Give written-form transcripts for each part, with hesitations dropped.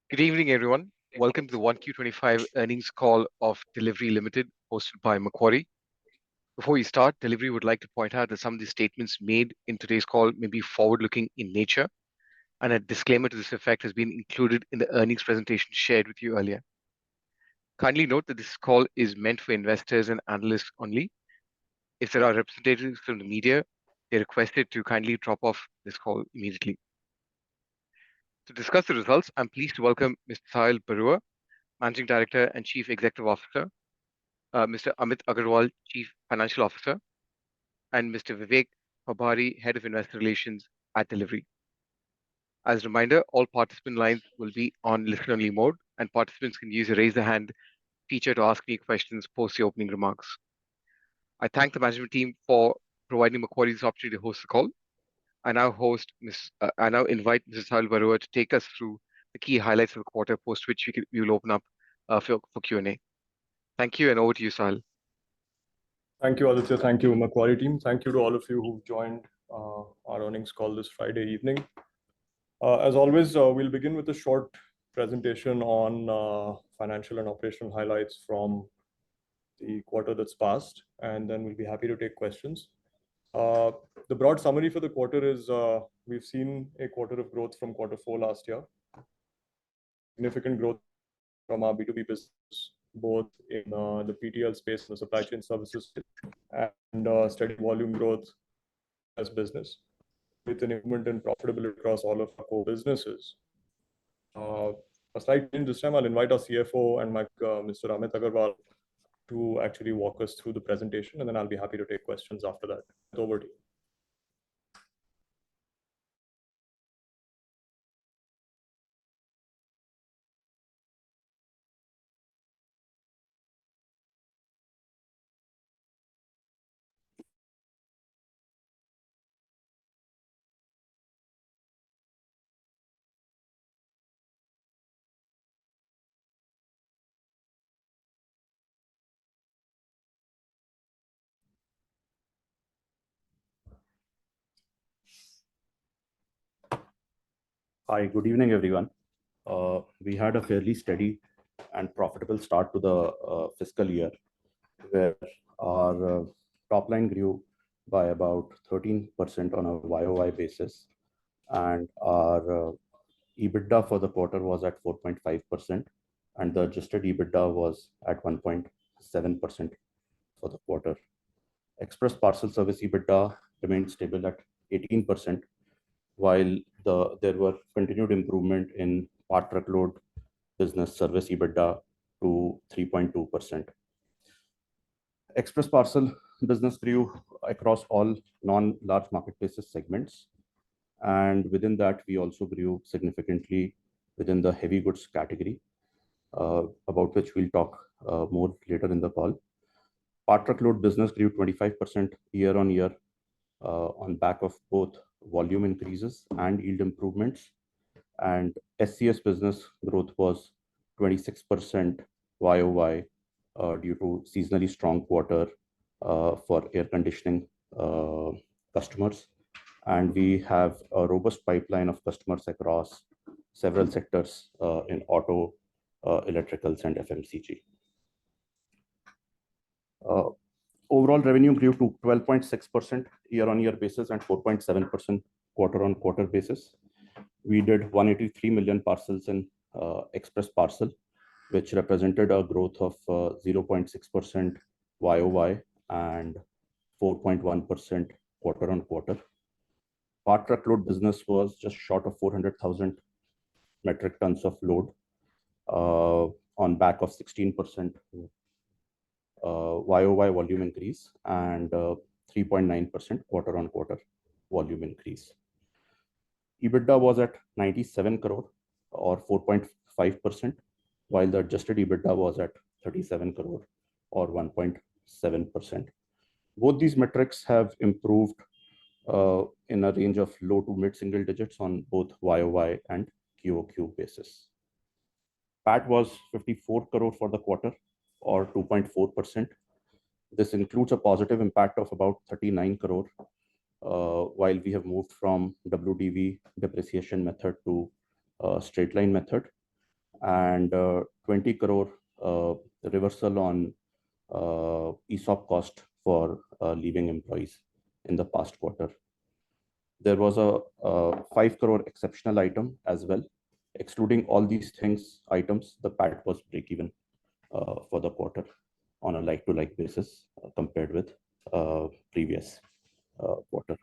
Good evening, everyone. Welcome to the 1Q25 earnings call of Delhivery Limited, hosted by Macquarie. Before we start, Delhivery would like to point out that some of the statements made in today's call may be forward-looking in nature, and a disclaimer to this effect has been included in the earnings presentation shared with you earlier. Kindly note that this call is meant for investors and analysts only. If there are representatives from the media, they're requested to kindly drop off this call immediately. To discuss the results, I'm pleased to welcome Mr. Sahil Barua, Managing Director and Chief Executive Officer, Mr. Amit Agarwal, Chief Financial Officer, and Mr. Vivek Pabari, Head of Investor Relations at Delhivery. As a reminder, all participant lines will be on listen-only mode, and participants can use the raise the hand feature to ask me questions post the opening remarks. I thank the management team for providing Macquarie this opportunity to host the call. I now invite Mrs. Sahil Barua to take us through the key highlights of the quarter, post which we will open up for Q&A. Thank you, and over to you, Sahil. Thank you, Aditya. Thank you, Macquarie team. Thank you to all of you who joined our earnings call this Friday evening. As always, we'll begin with a short presentation on financial and operational highlights from the quarter that's passed, and then we'll be happy to take questions. The broad summary for the quarter is we've seen a quarter of growth from quarter 4 last year. Significant growth from our B2B business, both in the PTL space and the supply chain services, and steady volume growth as business, with an improvement in profitability across all of our core businesses. A slight change this time, I'll invite our CFO and Mr. Amit Agarwal to actually walk us through the presentation, and then I'll be happy to take questions after that. Over to you. Hi, good evening, everyone. We had a fairly steady and profitable start to the fiscal year, where our top line grew by about 13% on a YOY basis, and our EBITDA for the quarter was at 4.5%, and the adjusted EBITDA was at 1.7% for the quarter. Express parcel service EBITDA remained stable at 18%, while there were continued improvement in part truckload business service EBITDA to 3.2%. Express parcel business grew across all non-large marketplaces segments, and within that, we also grew significantly within the heavy goods category, about which we'll talk more later in the call. Part truckload business grew 25% year on year on back of both volume increases and yield improvements, and SCS business growth was 26% YOY due to seasonally strong quarter for air conditioning customers, and we have a robust pipeline of customers across several sectors in auto, electricals, and FMCG. Overall revenue grew to 12.6% year-on-year basis and 4.7% quarter-on-quarter basis. We did 183 million parcels in express parcel, which represented a growth of 0.6% YOY and 4.1% quarter-on-quarter. Part truckload business was just short of 400,000 metric tons of load on back of 16% YOY volume increase and 3.9% quarter-on-quarter volume increase. EBITDA was at 97 crore or 4.5%, while the adjusted EBITDA was at 37 crore or 1.7%. Both these metrics have improved in a range of low to mid single digits on both YOY and QOQ basis. PAT was 54 crore for the quarter or 2.4%. This includes a positive impact of about 39 crore while we have moved from WDV depreciation method to straight line method. and 20 crore reversal on ESOP cost for leaving employees in the past quarter. There was a 5 crore exceptional item as well. Excluding all these items, the PAT was break-even for the quarter on a like-to-like basis compared with previous quarter.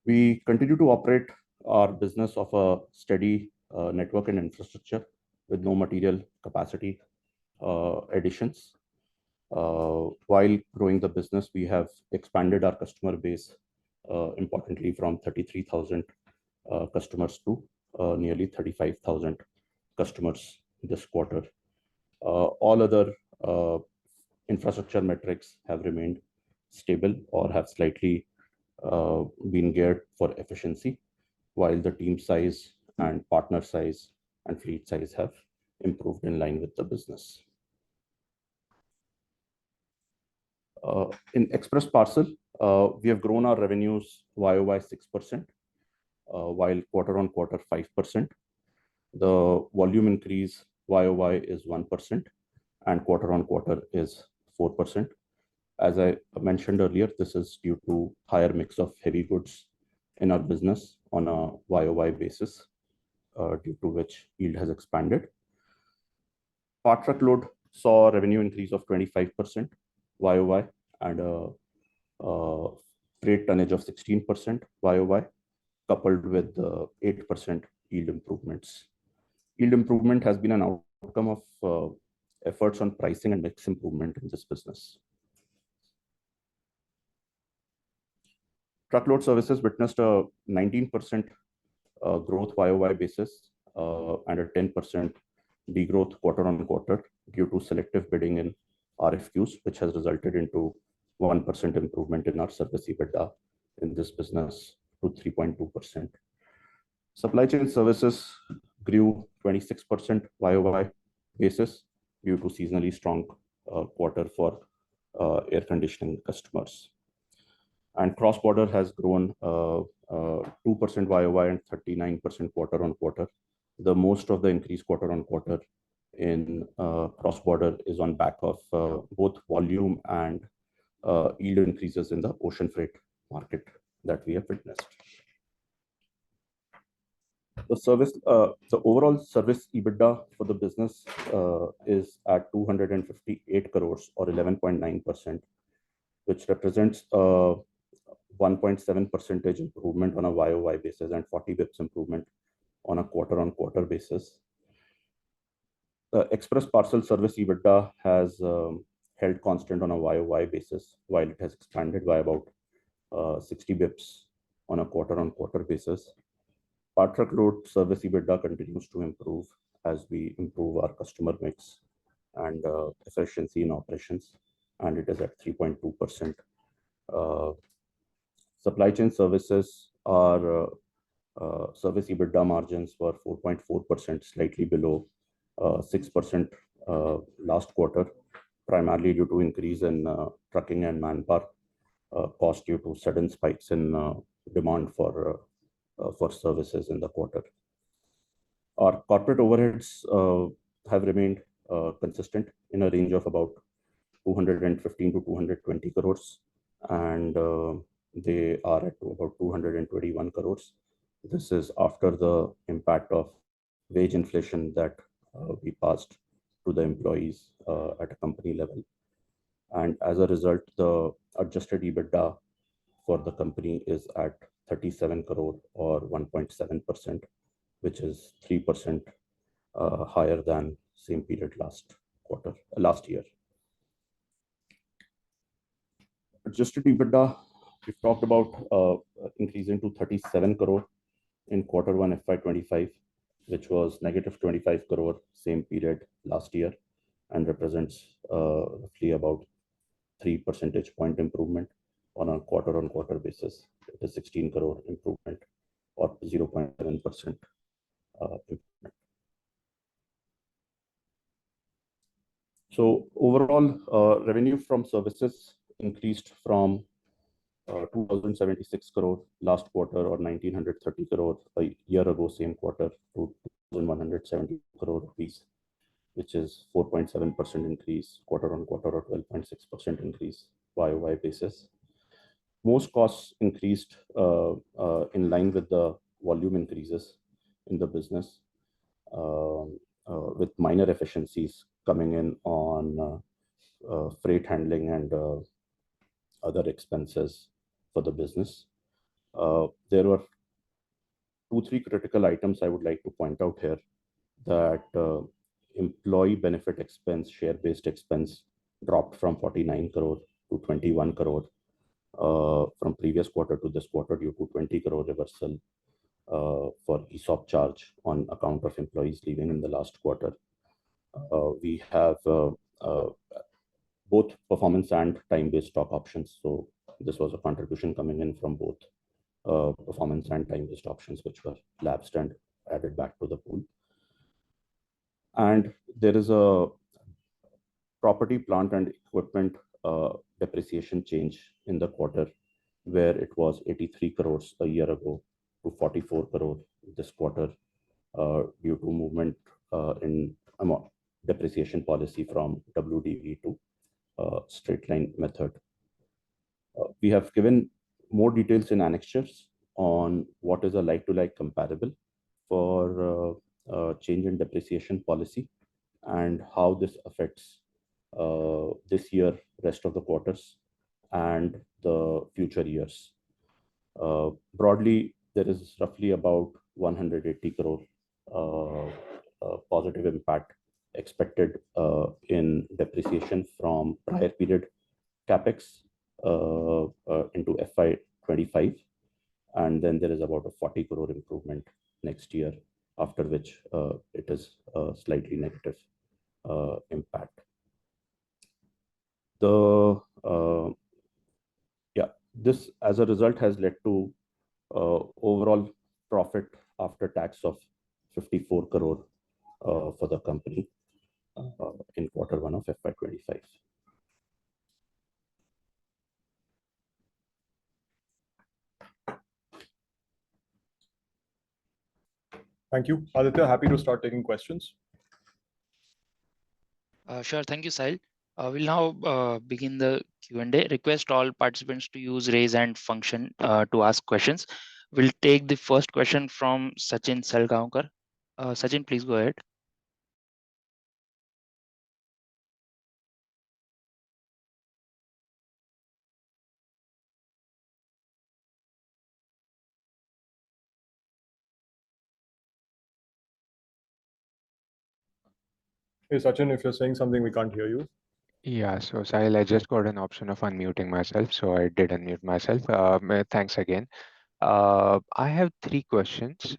We continue to operate our business of a steady network and infrastructure with no material capacity additions. While growing the business, we have expanded our customer base importantly from 33,000 customers to nearly 35,000 customers this quarter. All other infrastructure metrics have remained stable or have slightly been geared for efficiency, while the team size and partner size and fleet size have improved in line with the business. In Express Parcel, we have grown our revenues YOY 6%, while quarter on quarter 5%. The volume increase YOY is 1% and quarter on quarter is 4%. As I mentioned earlier, this is due to higher mix of heavy goods in our business on a YOY basis, due to which yield has expanded. Part Truckload saw a revenue increase of 25% YOY and a freight tonnage of 16% YOY, coupled with 8% yield improvements. Yield improvement has been an outcome of efforts on pricing and mix improvement in this business. Truckload services witnessed a 19% growth YOY basis and a 10% degrowth quarter on quarter due to selective bidding in RFQs, which has resulted into 1% improvement in our service EBITDA in this business to 3.2%. Supply chain services grew 26% YOY basis due to seasonally strong quarter for air conditioning customers. And cross-border has grown 2% YOY and 39% quarter on quarter. The most of the increase quarter on quarter in cross-border is on back of both volume and yield increases in the ocean freight market that we have witnessed. The overall service EBITDA for the business is at 258 crores or 11.9%, which represents 1.7% improvement on a YOY basis and 40 bps improvement on a quarter on quarter basis. The Express Parcel service EBITDA has held constant on a YOY basis, while it has expanded by about 60 bps on a quarter on quarter basis. Part Truckload service EBITDA continues to improve as we improve our customer mix and efficiency in operations, and it is at 3.2%. Supply chain services, our service EBITDA margins were 4.4%, slightly below 6% last quarter, primarily due to increase in trucking and manpower cost due to sudden spikes in demand for services in the quarter. Our corporate overheads have remained consistent in a range of about 215 to 220 crores, and they are at about 221 crores. This is after the impact of wage inflation that we passed to the employees at a company level. And as a result, the adjusted EBITDA for the company is at 37 crore or 1.7%, which is 3% higher than same period last year. Adjusted EBITDA, we've talked about increasing to 37 crore in Q1 FY25, which was negative 25 crore same period last year, and represents roughly about 3 percentage point improvement on a quarter on quarter basis. It is 16 crore improvement or 0.7% improvement. So overall, revenue from services increased from 2,076 crore last quarter or 1,930 crore a year ago, same quarter, to 170 crore rupees, which is 4.7% increase quarter-on-quarter or 12.6% increase YOY basis. Most costs increased in line with the volume increases in the business, with minor efficiencies coming in on freight handling and other expenses for the business. There were 2-3 critical items I would like to point out here, that employee benefit expense, share-based expense dropped from 49 crore to 21 crore from previous quarter to this quarter due to 20 crore reversal for ESOP charge on account of employees leaving in the last quarter. We have both performance and time-based stock options. So this was a contribution coming in from both performance and time-based options, which were lapsed and added back to the pool. And there is a property, plant and equipment depreciation change in the quarter, where it was 83 crores a year ago to 44 crore this quarter due to movement in depreciation policy from WDV to straight line method. We have given more details in annexures on what is a like-to-like comparable for change in depreciation policy and how this affects this year, rest of the quarters, and the future years. Broadly, there is roughly about 180 crore positive impact expected in depreciation from prior period capex into FY25, and then there is about a 40 crore improvement next year, after which it is a slightly negative impact. This as a result has led to overall profit after tax of 54 crore for the company in Q1 of FY25. Thank you. Aditya, happy to start taking questions. Sure. Thank you, Sahil. We'll now begin the Q&A. Request all participants to use raise hand function to ask questions. We'll take the first question from Sachin Salgaonkar. Sachin, please go ahead. Hey, Sachin, if you're saying something, we can't hear you. Yeah, so Sahil, I just got an option of unmuting myself, so I did unmute myself. Thanks again. I have 3 questions.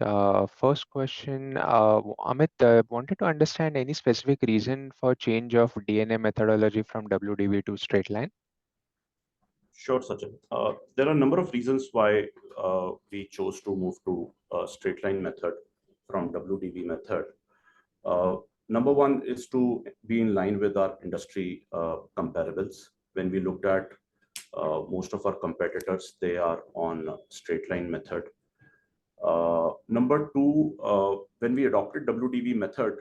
First question, Amit, wanted to understand any specific reason for change of DNA methodology from WDV to straight line? Sure, Sachin. There are a number of reasons why we chose to move to a straight line method from WDV method. Number one is to be in line with our industry comparables. When we looked at most of our competitors, they are on straight line method. Number two, when we adopted WDV method,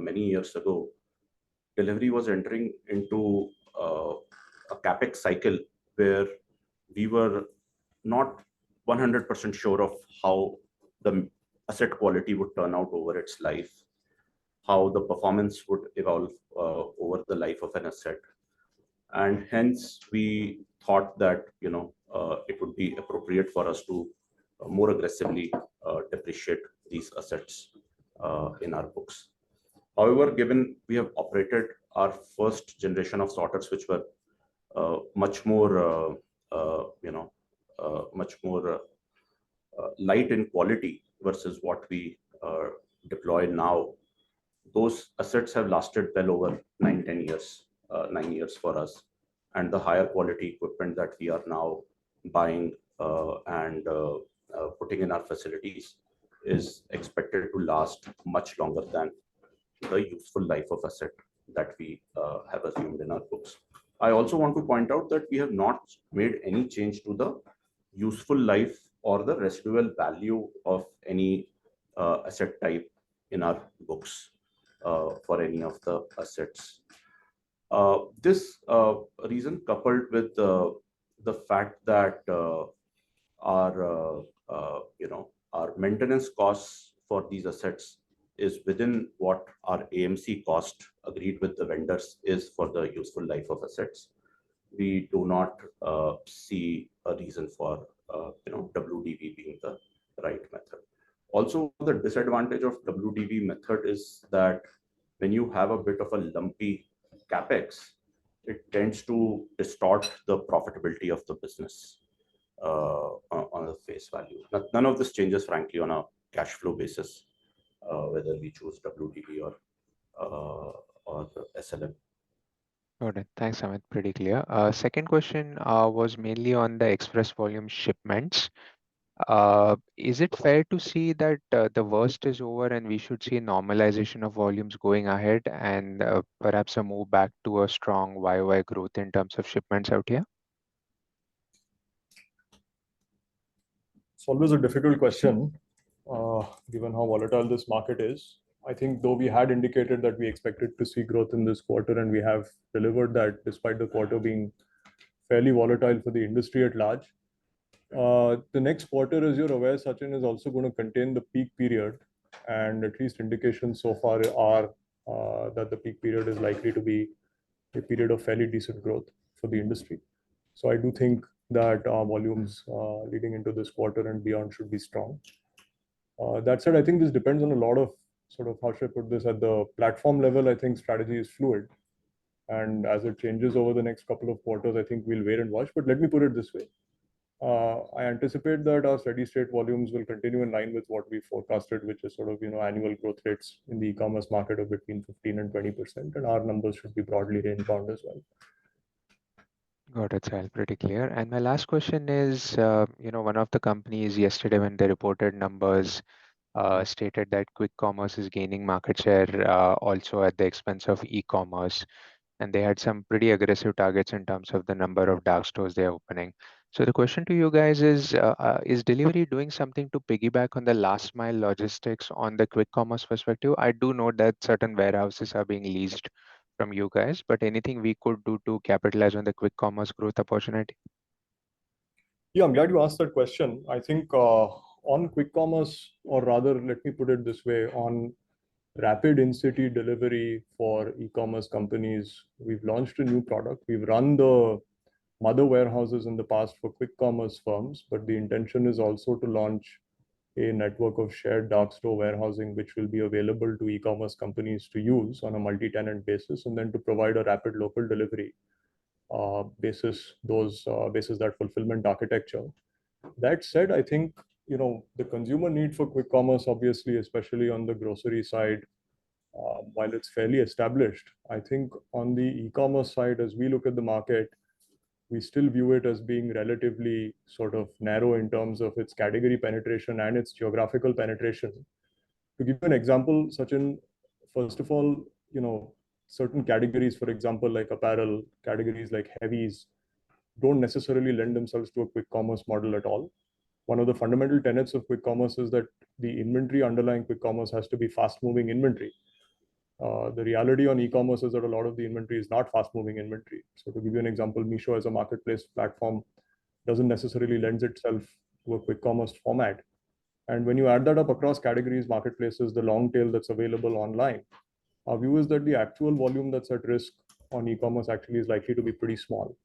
many years ago, Delhivery was entering into a capex cycle where we were not 100% sure of how the asset quality would turn out over its life, how the performance would evolve over the life of an asset. And hence we thought that, it would be appropriate for us to more aggressively depreciate these assets in our books. However, given we have operated our first generation of sorters, which were much more light in quality versus what we deploy now, those assets have lasted well over 9 years for us. And the higher quality equipment that we are now buying and putting in our facilities is expected to last much longer than the useful life of asset that we have assumed in our books. I also want to point out that we have not made any change to the useful life or the residual value of any asset type in our books for any of the assets. This reason, coupled with the fact that our maintenance costs for these assets is within what our AMC cost agreed with the vendors is for the useful life of assets, we do not see a reason for WDV being the right method. Also, the disadvantage of WDV method is that when you have a bit of a lumpy capex, it tends to distort the profitability of the business on the face value. None of this changes, frankly, on a cash flow basis, whether we choose WDV or the SLM. Got it. Thanks, Amit. Pretty clear. Second question was mainly on the express volume shipments. Is it fair to see that the worst is over and we should see normalization of volumes going ahead and perhaps a move back to a strong YOY growth in terms of shipments out here? It's always a difficult question, given how volatile this market is. I think though we had indicated that we expected to see growth in this quarter, and we have delivered that despite the quarter being fairly volatile for the industry at large. The next quarter, as you're aware, Sachin, is also going to contain the peak period, and at least indications so far are that the peak period is likely to be a period of fairly decent growth for the industry. So I do think that volumes leading into this quarter and beyond should be strong. That said, I think this depends on a lot of sort of, how should I put this, at the platform level. I think strategy is fluid, and as it changes over the next couple of quarters, I think we'll wait and watch. But let me put it this way. I anticipate that our steady state volumes will continue in line with what we forecasted, which is sort of, annual growth rates in the e-commerce market of between 15 and 20%, and our numbers should be broadly range bound as well. Got it, Sahil. Pretty clear. And my last question is, one of the companies yesterday when they reported numbers stated that quick commerce is gaining market share also at the expense of e-commerce. And they had some pretty aggressive targets in terms of the number of dark stores they are opening. So the question to you guys is Delhivery doing something to piggyback on the last mile logistics on the quick commerce perspective? I do know that certain warehouses are being leased from you guys, but anything we could do to capitalize on the quick commerce growth opportunity? Yeah, I'm glad you asked that question. I think on quick commerce, or rather, let me put it this way, on rapid in-city delivery for e-commerce companies, we've launched a new product. We've run the mother warehouses in the past for quick commerce firms, but the intention is also to launch a network of shared dark store warehousing, which will be available to e-commerce companies to use on a multi-tenant basis, and then to provide a rapid local delivery basis that fulfillment architecture. That said, I think the consumer need for quick commerce, obviously, especially on the grocery side, while it's fairly established, I think on the e-commerce side, as we look at the market, we still view it as being relatively sort of narrow in terms of its category penetration and its geographical penetration. To give you an example, Sachin, first of all, certain categories, for example, like apparel, categories like heavies, don't necessarily lend themselves to a quick commerce model at all. One of the fundamental tenets of quick commerce is that the inventory underlying quick commerce has to be fast moving inventory. The reality on e-commerce is that a lot of the inventory is not fast moving inventory. So to give you an example, Meesho as a marketplace platform doesn't necessarily lend itself to a quick commerce format. And when you add that up across categories, marketplaces, the long tail that's available online, our view is that the actual volume that's at risk on e-commerce actually is likely to be pretty small.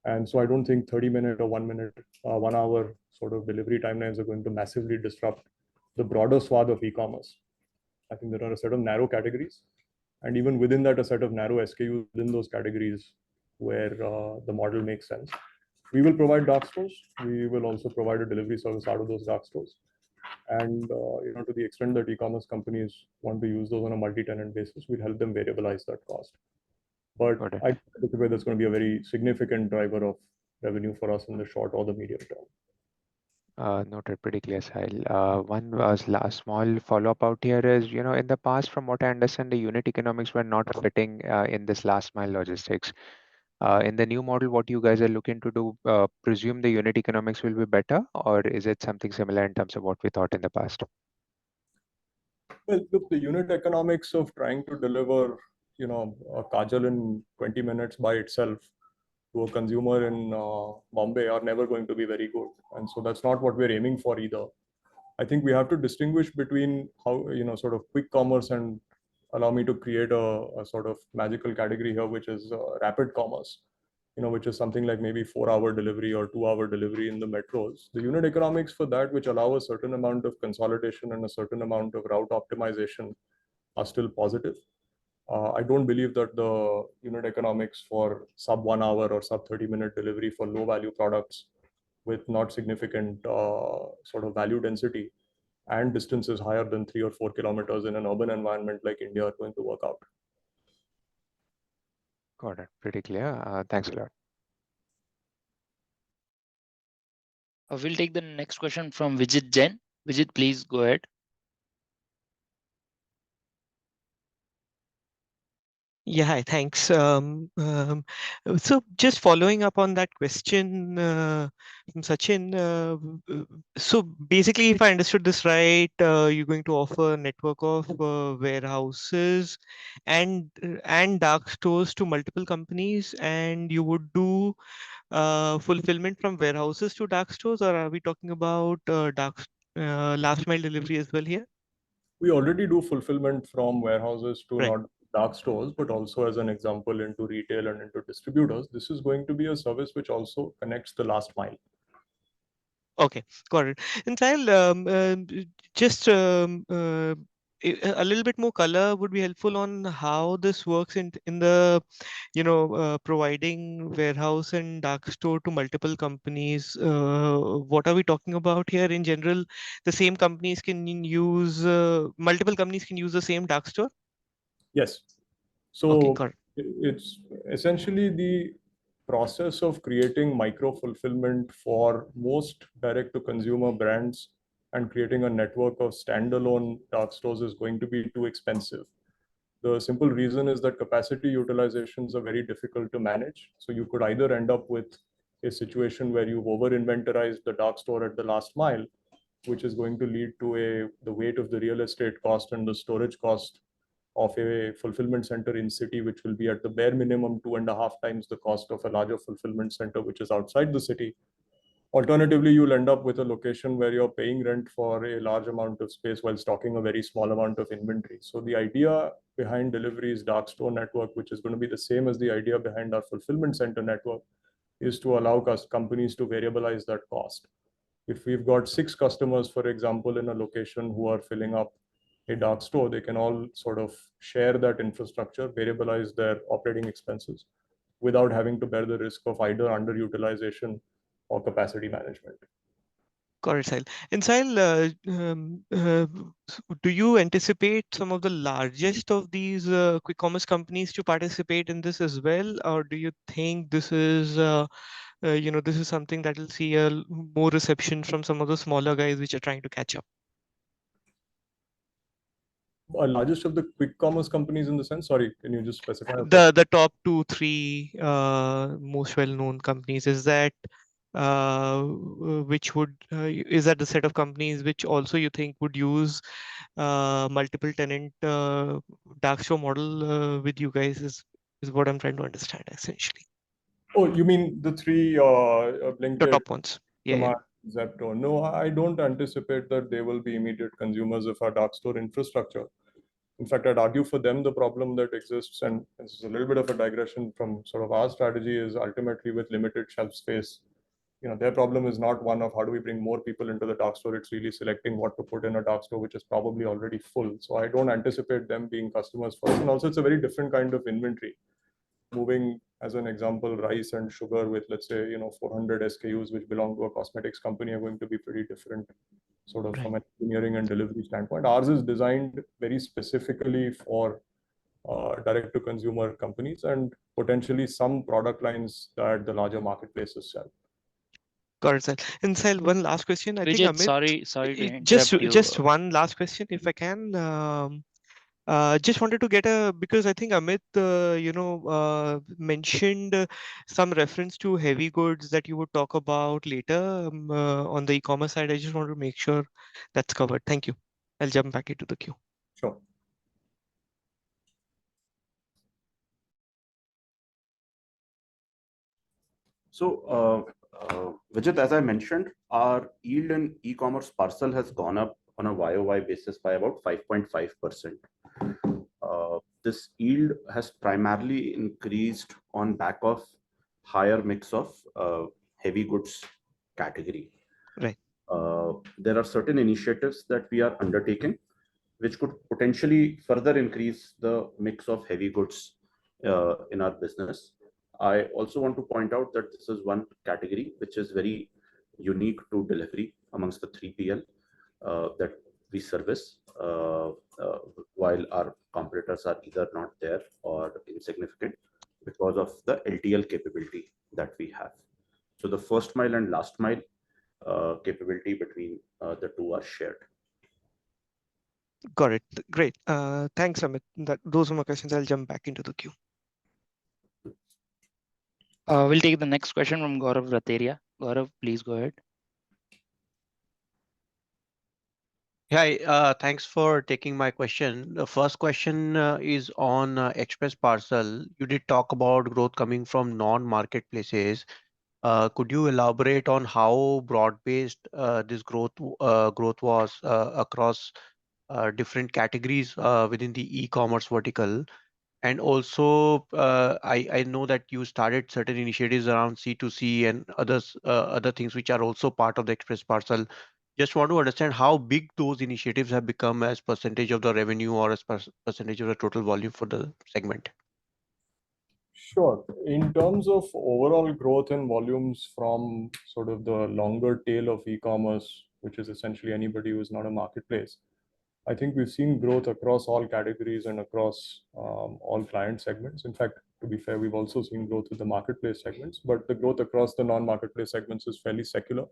And so I don't think 30-minute or 1 minute, 1 hour sort of delivery timelines are going to massively disrupt the broader swath of e-commerce. I think there are a set of narrow categories, and even within that, a set of narrow SKUs within those categories where the model makes sense. We will provide dark stores. We will also provide a delivery service out of those dark stores. And to the extent that e-commerce companies want to use those on a multi-tenant basis, we'll help them variabilize that cost. But I think that's going to be a very significant driver of revenue for us in the short or the medium term. Noted, pretty clear, Sahil. One last small follow-up out here is, in the past, from what I understand, the unit economics were not fitting in this last mile logistics. In the new model, what you guys are looking to do, presume the unit economics will be better, or is it something similar in terms of what we thought in the past? Well, look, the unit economics of trying to deliver, a kajal in 20 minutes by itself to a consumer in Bombay are never going to be very good. And so that's not what we're aiming for either. I think we have to distinguish between how, sort of quick commerce and allow me to create a sort of magical category here, which is rapid commerce, which is something like maybe 4-hour delivery or 2-hour delivery in the metros. The unit economics for that, which allow a certain amount of consolidation and a certain amount of route optimization, are still positive. I don't believe that the unit economics for sub 1 hour or sub 30-minute delivery for low value products with not significant sort of value density and distances higher than 3 or 4 kilometers in an urban environment like India are going to work out. Got it. Pretty clear. Thanks a lot. We'll take the next question from Vijit Jain. Vijit, please go ahead. Yeah, hi, thanks. So just following up on that question from Sachin. So basically, if I understood this right, you're going to offer a network of warehouses and dark stores to multiple companies, and you would do fulfillment from warehouses to dark stores, or are we talking about last mile delivery as well here? We already do fulfillment from warehouses to Right. not dark stores, but also as an example into retail and into distributors. This is going to be a service which also connects the last mile. Okay, got it. And Sahil, just a little bit more color would be helpful on how this works in the, providing warehouse and dark store to multiple companies. What are we talking about here? In general, the same companies can use multiple companies can use the same dark store. Yes. Okay, So got it. it's essentially the process of creating micro fulfillment for most direct to consumer brands and creating a network of standalone dark stores is going to be too expensive. The simple reason is that capacity utilizations are very difficult to manage. So you could either end up with a situation where you've over inventorized the dark store at the last mile, which is going to lead to the weight of the real estate cost and the storage cost of a fulfillment center in city, which will be at the bare minimum 2.5 times the cost of a larger fulfillment center, which is outside the city. Alternatively, you'll end up with a location where you're paying rent for a large amount of space while stocking a very small amount of inventory. So the idea behind Delhivery's dark store network, which is going to be the same as the idea behind our fulfillment center network, is to allow companies to variabilize that cost. If we've got 6 customers, for example, in a location who are filling up a dark store, they can all sort of share that infrastructure, variabilize their operating expenses without having to bear the risk of either underutilization or capacity management. Got it, Sahil. And Sahil, do you anticipate some of the largest of these quick commerce companies to participate in this as well, or do you think this is, this is something that will see a more reception from some of the smaller guys which are trying to catch up? Largest of the quick commerce companies in the sense, sorry, can you just specify? The top 2-3 most well-known companies, is that which would is that the set of companies which also you think would use multiple tenant dark store model with you guys is what I'm trying to understand essentially. Oh, you mean the 3 Blinkit, The top ones. Yeah. Zepto? No, I don't anticipate that they will be immediate consumers of our dark store infrastructure. In fact, I'd argue for them the problem that exists, and this is a little bit of a digression from sort of our strategy, is ultimately with limited shelf space. Their problem is not one of how do we bring more people into the dark store. It's really selecting what to put in a dark store, which is probably already full. So I don't anticipate them being customers first. And also, it's a very different kind of inventory. Moving, as an example, rice and sugar with, let's say, 400 SKUs which belong to a cosmetics company are going to be pretty different, sort of from an engineering and delivery standpoint. Ours is designed very specifically for direct-to-consumer companies and potentially some product lines that the larger marketplaces sell. Got it, Sahil. And Sahil, one last question. I think Vijit, Amit, sorry to just interrupt you. just one last question, if I can. Just wanted to get because I think Amit, mentioned some reference to heavy goods that you would talk about later on the e-commerce side. I just want to make sure that's covered. Thank you. I'll jump back into the queue. Sure. So, Vijit, as I mentioned, our yield in e-commerce parcel has gone up on a YOY basis by about 5.5%. This yield has primarily increased on back of higher mix of heavy goods category. Right. There are certain initiatives that we are undertaking which could potentially further increase the mix of heavy goods in our business. I also want to point out that this is one category which is very unique to Delhivery amongst the 3PL that we service, while our competitors are either not there or insignificant because of the LTL capability that we have. So the first mile and last mile capability between the two are shared. Got it. Great. Thanks, Amit. Those are my questions. I'll jump back into the queue. We'll take the next question from Gaurav Rateria. Gaurav, please go ahead. Hi, thanks for taking my question. The first question is on Express Parcel. You did talk about growth coming from non-marketplaces. Could you elaborate on how broad-based this growth was across different categories within the e-commerce vertical? And also, I know that you started certain initiatives around C2C and other things which are also part of the Express Parcel. Just want to understand how big those initiatives have become as percentage of the revenue or as percentage of the total volume for the segment. Sure. In terms of overall growth and volumes from sort of the longer tail of e-commerce, which is essentially anybody who's not a marketplace, I think we've seen growth across all categories and across all client segments. In fact, to be fair, we've also seen growth with the marketplace segments, but the growth across the non-marketplace segments is fairly secular.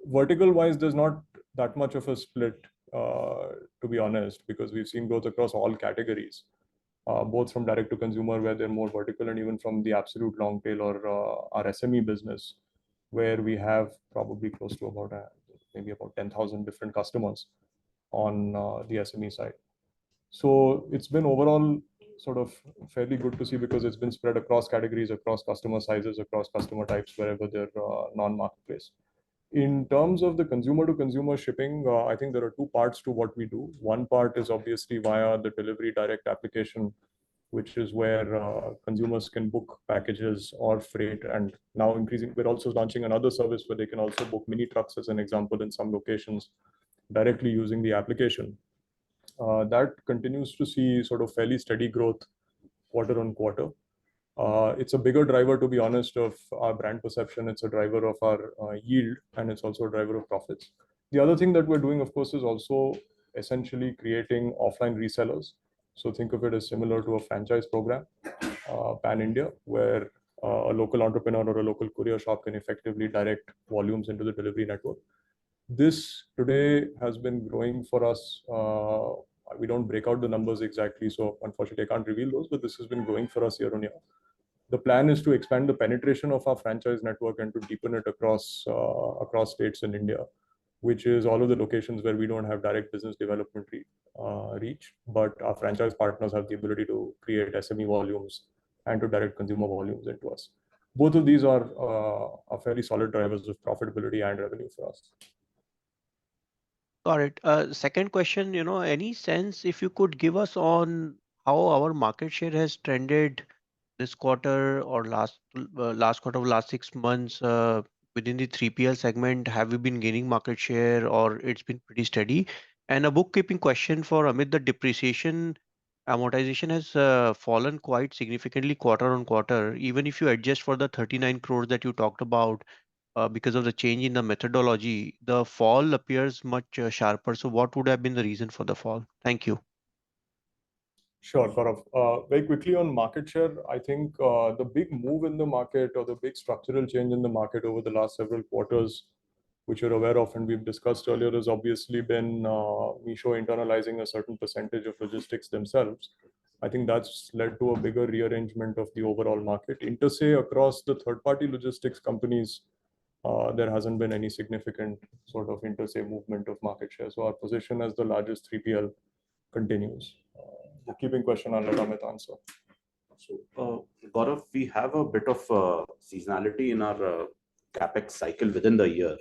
Vertical-wise, there's not that much of a split, to be honest, because we've seen growth across all categories, both from direct to consumer, where they're more vertical, and even from the absolute long tail or our SME business, where we have probably close to about maybe about 10,000 different customers on the SME side. So it's been overall sort of fairly good to see because it's been spread across categories, across customer sizes, across customer types, wherever they're non-marketplace. In terms of the consumer to consumer shipping, I think there are two parts to what we do. One part is obviously via the Delhivery direct application, which is where consumers can book packages or freight. And now we're also launching another service where they can also book mini trucks, as an example, in some locations directly using the application. That continues to see sort of fairly steady growth quarter on quarter. It's a bigger driver, to be honest, of our brand perception. It's a driver of our yield, and it's also a driver of profits. The other thing that we're doing, of course, is also essentially creating offline resellers. So think of it as similar to a franchise program, pan-India, where a local entrepreneur or a local courier shop can effectively direct volumes into the delivery network. This today has been growing for us. We don't break out the numbers exactly, so unfortunately I can't reveal those, but this has been growing for us year on year. The plan is to expand the penetration of our franchise network and to deepen it across states in India, which is all of the locations where we don't have direct business development reach, but our franchise partners have the ability to create SME volumes and to direct consumer volumes into us. Both of these are fairly solid drivers of profitability and revenue for us. Got it. Second question, any sense if you could give us on how our market share has trended this quarter or last quarter of last 6 months within the 3PL segment? Have we been gaining market share or it's been pretty steady? And a bookkeeping question for Amit, the depreciation amortization has fallen quite significantly quarter on quarter. Even if you adjust for the 39 crores that you talked about, because of the change in the methodology, the fall appears much sharper. So what would have been the reason for the fall? Thank you. Sure, Gaurav. Very quickly on market share, I think the big move in the market or the big structural change in the market over the last several quarters, which you're aware of and we've discussed earlier, has obviously been Meesho internalizing a certain percentage of logistics themselves. I think that's led to a bigger rearrangement of the overall market. Intersay across the third-party logistics companies there hasn't been any significant sort of inter-se movement of market share. So our position as the largest 3PL continues. Bookkeeping question, I'll let Amit answer. So, Gaurav, we have a bit of seasonality in our capex cycle within the year.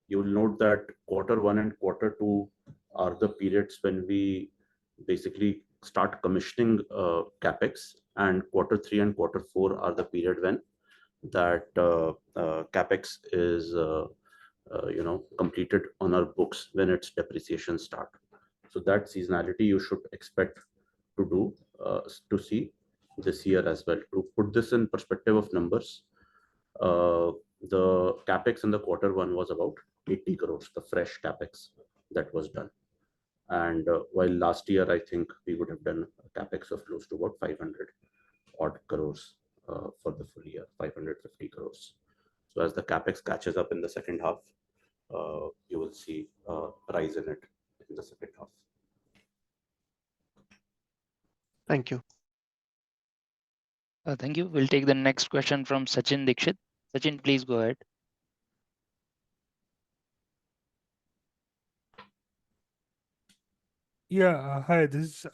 You will note that Q1 and Q2 are the periods when we basically start commissioning capex, and Q3 and Q4 are the period when that capex is completed on our books when its depreciation start. So that seasonality you should expect to see this year as well. To put this in perspective of numbers, the capex in the Q1 was about 80 crores, the fresh capex that was done. And while last year, I think we would have done a capex of close to about 500 odd crores for the full year, 550 crores. So as the capex catches up in the second half, you will see a rise in it in the second half. Thank you. Thank you. We'll take the next question from Sachin Dixit. Sachin, please go ahead. Yeah, hi, this is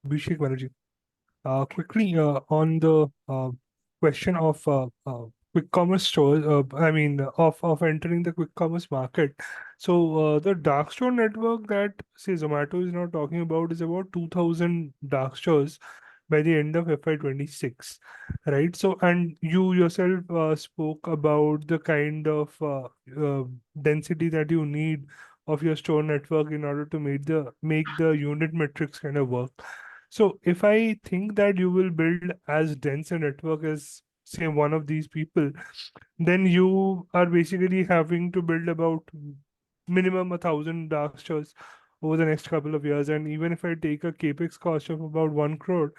Abhishek Banerjee. Quickly, on the question of quick commerce stores, of entering the quick commerce market. So the dark store network that, say, Zomato is now talking about is about 2,000 dark stores by the end of FY26, right? So, and you yourself spoke about the kind of density that you need of your store network in order to make the unit metrics kind of work. So if I think that you will build as dense a network as, say, one of these people, then you are basically having to build about minimum 1,000 dark stores over the next couple of years. And even if I take a capex cost of about 1 crore,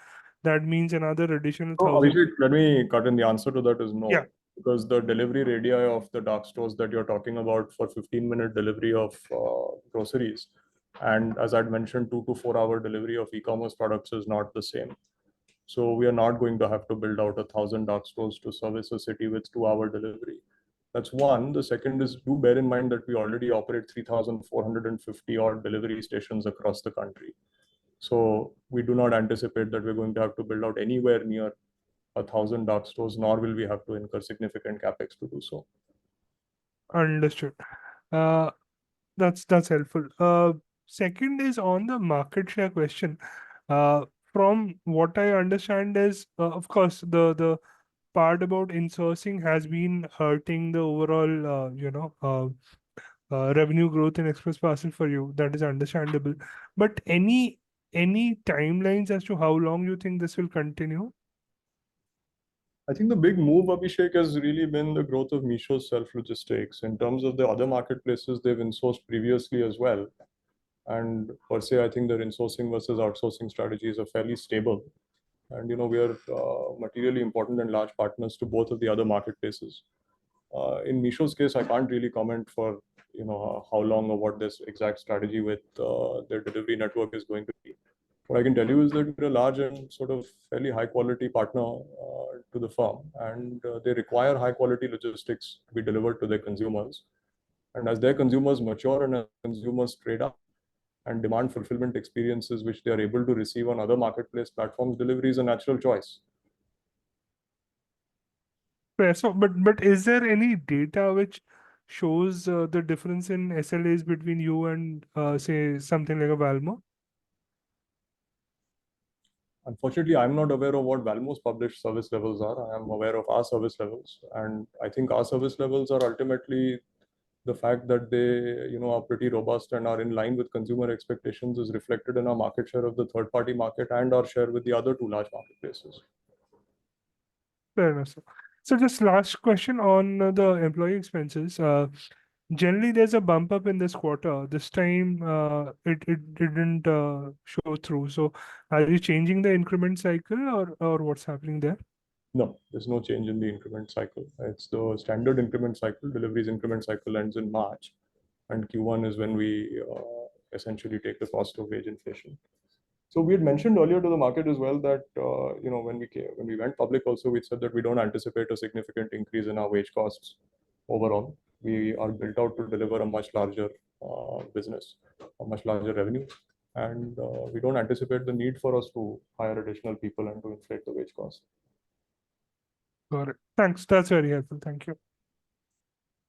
that means another additional So 1,000. Abhishek, let me cut in. The answer to that is no. Yeah. Because the delivery radii of the dark stores that you're talking about for 15-minute delivery of groceries, and as I'd mentioned, 2 to 4 hour delivery of e-commerce products is not the same. So we are not going to have to build out 1,000 dark stores to service a city with 2-hour delivery. That's one. The second is, do bear in mind that we already operate 3,450 odd delivery stations across the country. So we do not anticipate that we're going to have to build out anywhere near 1,000 dark stores, nor will we have to incur significant capex to do so. Understood. That's helpful. Second is on the market share question. From what I understand is, of course, the part about insourcing has been hurting the overall, revenue growth in express parcel for you. That is understandable. But any timelines as to how long you think this will continue? I think the big move, Abhishek, has really been the growth of Meesho's self-logistics. In terms of the other marketplaces, they've insourced previously as well. And per se, I think their insourcing versus outsourcing strategies are fairly stable. And, we are materially important and large partners to both of the other marketplaces. In Meesho's case, I can't really comment for, how long or what this exact strategy with their delivery network is going to be. What I can tell you is that we're a large and sort of fairly high quality partner to the firm, and they require high quality logistics to be delivered to their consumers. And as their consumers mature and as consumers trade up and demand fulfillment experiences which they are able to receive on other marketplace platforms, delivery is a natural choice. Fair. So, but is there any data which shows the difference in SLAs between you and, say, something like a Valmo? Unfortunately, I'm not aware of what Valmo's published service levels are. I am aware of our service levels. And I think our service levels are ultimately the fact that they, are pretty robust and are in line with consumer expectations is reflected in our market share of the third-party market and our share with the other two large marketplaces. Fair enough, sir. So just last question on the employee expenses. Generally, there's a bump up in this quarter. This time, it didn't show through. So are you changing the increment cycle or what's happening there? No, there's no change in the increment cycle. It's the standard increment cycle. Delivery's increment cycle ends in March, and Q1 is when we essentially take the cost of wage inflation. So we had mentioned earlier to the market as well that when we went public also, we said that we don't anticipate a significant increase in our wage costs overall. We are built out to deliver a much larger business, a much larger revenue, and we don't anticipate the need for us to hire additional people and to inflate the wage cost. Got it. Thanks. That's very helpful. Thank you.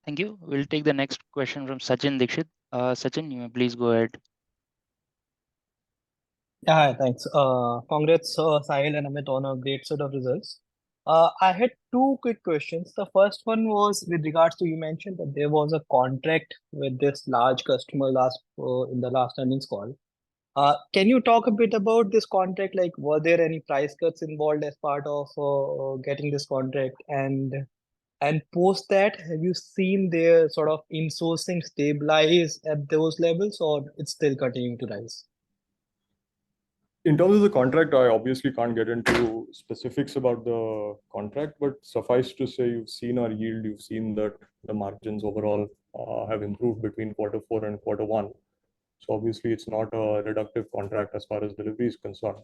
Thank you. We'll take the next question from Sachin Dixit. Sachin, you may please go ahead. Yeah, hi, thanks. Congrats, Sahil and Amit, on a great set of results. I had two quick questions. The first one was with regards to you mentioned that there was a contract with this large customer in the last earnings call. Can you talk a bit about this contract? Like, were there any price cuts involved as part of getting this contract? And post that, have you seen their sort of insourcing stabilize at those levels, or it's still continuing to rise? In terms of the contract, I obviously can't get into specifics about the contract, but suffice to say, you've seen our yield, you've seen that the margins overall have improved between Q4 and Q1. So obviously, it's not a reductive contract as far as delivery is concerned.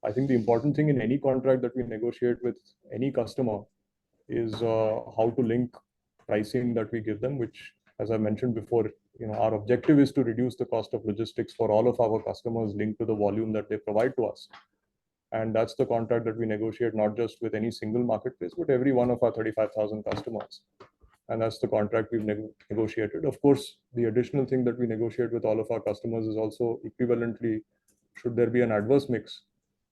I think the important thing in any contract that we negotiate with any customer is how to link pricing that we give them, which, as I mentioned before, our objective is to reduce the cost of logistics for all of our customers linked to the volume that they provide to us. And that's the contract that we negotiate not just with any single marketplace, but every one of our 35,000 customers. And that's the contract we've negotiated. Of course, the additional thing that we negotiate with all of our customers is also equivalently, should there be an adverse mix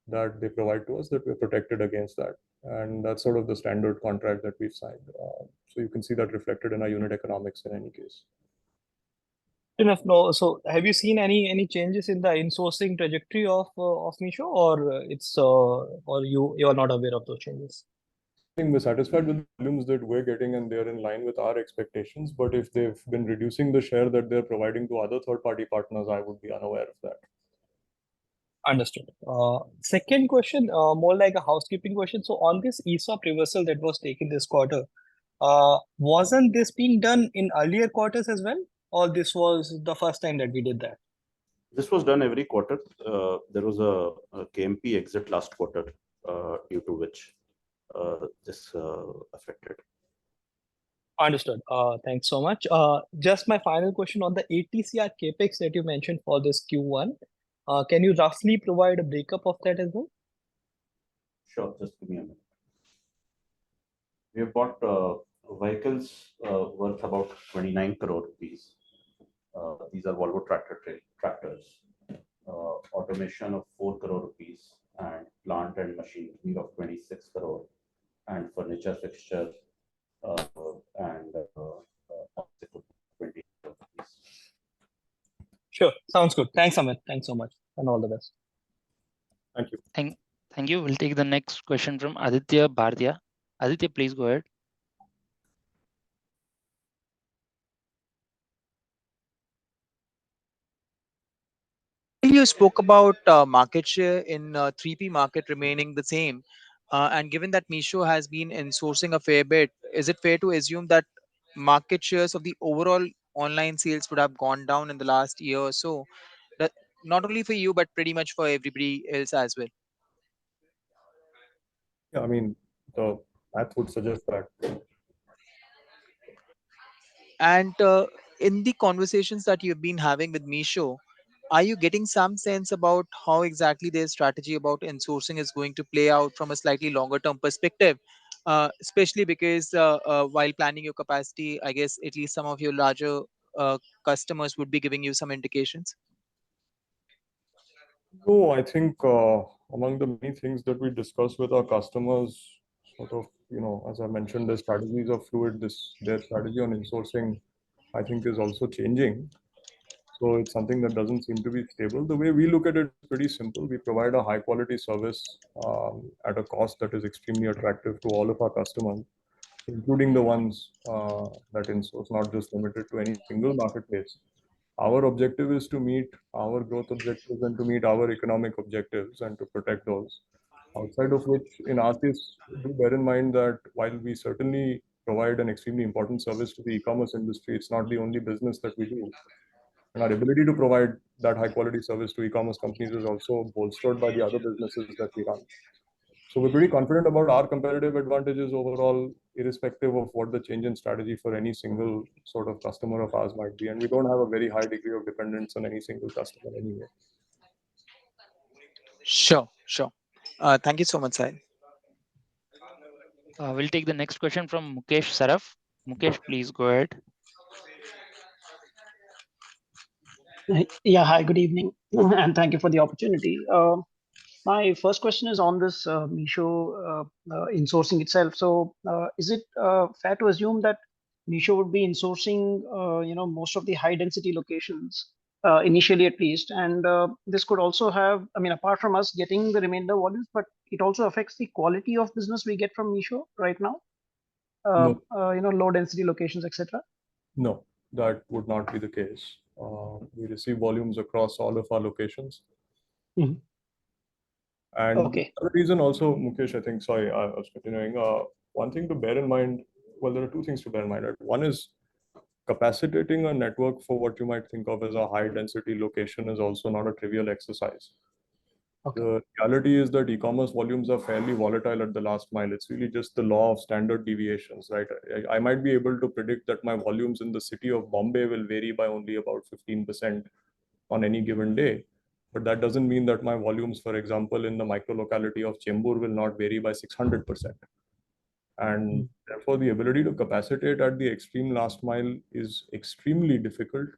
that they provide to us, that we're protected against that. And that's sort of the standard contract that we've signed. So you can see that reflected in our unit economics in any case. Enough. No. So have you seen any changes in the insourcing trajectory of Meesho, or you're not aware of those changes? I think we're satisfied with the volumes that we're getting, and they're in line with our expectations. But if they've been reducing the share that they're providing to other third-party partners, I would be unaware of that. Understood. Second question, more like a housekeeping question. So on this ESOP reversal that was taken this quarter, wasn't this being done in earlier quarters as well, or this was the first time that we did that? This was done every quarter. There was a KMP exit last quarter, due to which this affected. Understood. Thanks so much. Just my final question on the ATCR capex that you mentioned for this Q1. Can you roughly provide a breakup of that as well? Sure, just give me a minute. We have bought vehicles worth about 29 crore rupees. These are Volvo tractors. Automation of 4 crore rupees, and plant and machinery of 26 crore, and furniture fixture and 20 crore rupees. Sure, sounds good. Thanks, Amit. Thanks so much, and all the best. Thank you. Thank you. We'll take the next question from Aditya Bhartia. Aditya, please go ahead. You spoke about market share in 3P market remaining the same. And given that Meesho has been insourcing a fair bit, is it fair to assume that market shares of the overall online sales would have gone down in the last year or so? That not only for you, but pretty much for everybody else as well. Yeah, I mean, the math would suggest that. And in the conversations that you've been having with Meesho, are you getting some sense about how exactly their strategy about insourcing is going to play out from a slightly longer term perspective? Especially because while planning your capacity, I guess at least some of your larger customers would be giving you some indications. No, I think among the many things that we discuss with our customers, sort of, as I mentioned, the strategies are fluid. Their strategy on insourcing, I think, is also changing. So it's something that doesn't seem to be stable. The way we look at it is pretty simple. We provide a high quality service at a cost that is extremely attractive to all of our customers, including the ones that insource, not just limited to any single marketplace. Our objective is to meet our growth objectives and to meet our economic objectives and to protect those. Outside of which, in our case, do bear in mind that while we certainly provide an extremely important service to the e-commerce industry, it's not the only business that we do. And our ability to provide that high quality service to e-commerce companies is also bolstered by the other businesses that we run. So we're pretty confident about our competitive advantages overall, irrespective of what the change in strategy for any single sort of customer of ours might be. And we don't have a very high degree of dependence on any single customer anyway. Sure, sure. Thank you so much, Sahil. We'll take the next question from Mukesh Saraf. Mukesh, please go ahead. Yeah, hi, good evening, and thank you for the opportunity. My first question is on this Meesho insourcing itself. So, is it fair to assume that Meesho would be insourcing, most of the high density locations initially, at least, and this could also have, I mean, apart from us getting the remainder volumes, but it also affects the quality of business we get from Meesho right now. No. Low density locations, etc. No, that would not be the case. We receive volumes across all of our locations. Mhm. And Okay. the reason also, Mukesh, I think, sorry, I was continuing. One thing to bear in mind, well, there are two things to bear in mind. Right? One is capacitating a network for what you might think of as a high density location is also not a trivial exercise. Okay. The reality is that e-commerce volumes are fairly volatile at the last mile. It's really just the law of standard deviations, right? I might be able to predict that my volumes in the city of Bombay will vary by only about 15% on any given day. But that doesn't mean that my volumes, for example, in the micro locality of Chembur will not vary by 600%. And therefore, the ability to capacitate at the extreme last mile is extremely difficult.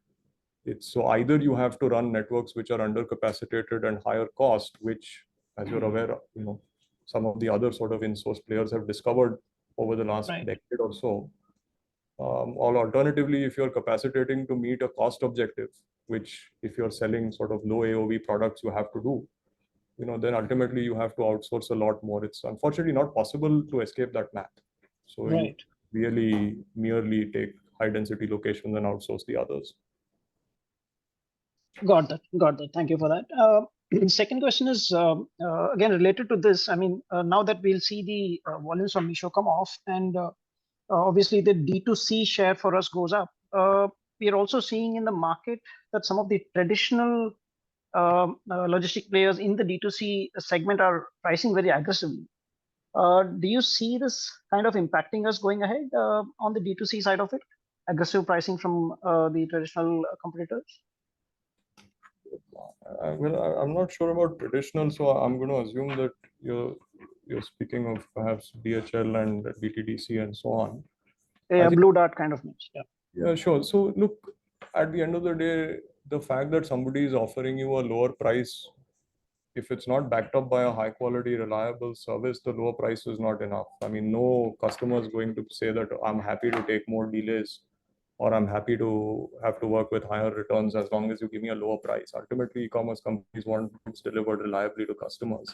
So either you have to run networks which are undercapacitated and higher cost, which, as you're aware, some of the other sort of in-source players have discovered over the last decade or so. Or alternatively, if you're capacitating to meet a cost objective, which if you're selling sort of low AOV products, you have to do, then ultimately you have to outsource a lot more. It's unfortunately not possible to escape that math. So you really merely take high density locations and outsource the others. Got that. Thank you for that. Second question is again related to this. I mean, now that we'll see the volumes from Meesho come off, and obviously the D2C share for us goes up. We are also seeing in the market that some of the traditional logistic players in the D2C segment are pricing very aggressively. Do you see this kind of impacting us going ahead on the D2C side of it? Aggressive pricing from the traditional competitors? Well, I'm not sure about traditional, so I'm going to assume that you're speaking of perhaps DHL and DTDC and so on. Yeah, Blue Dart kind of news. Yeah. Yeah, sure. So look, at the end of the day, the fact that somebody is offering you a lower price, if it's not backed up by a high quality, reliable service, the lower price is not enough. I mean, no customer is going to say that I'm happy to take more delays or I'm happy to have to work with higher returns as long as you give me a lower price. Ultimately, e-commerce companies want goods delivered reliably to customers.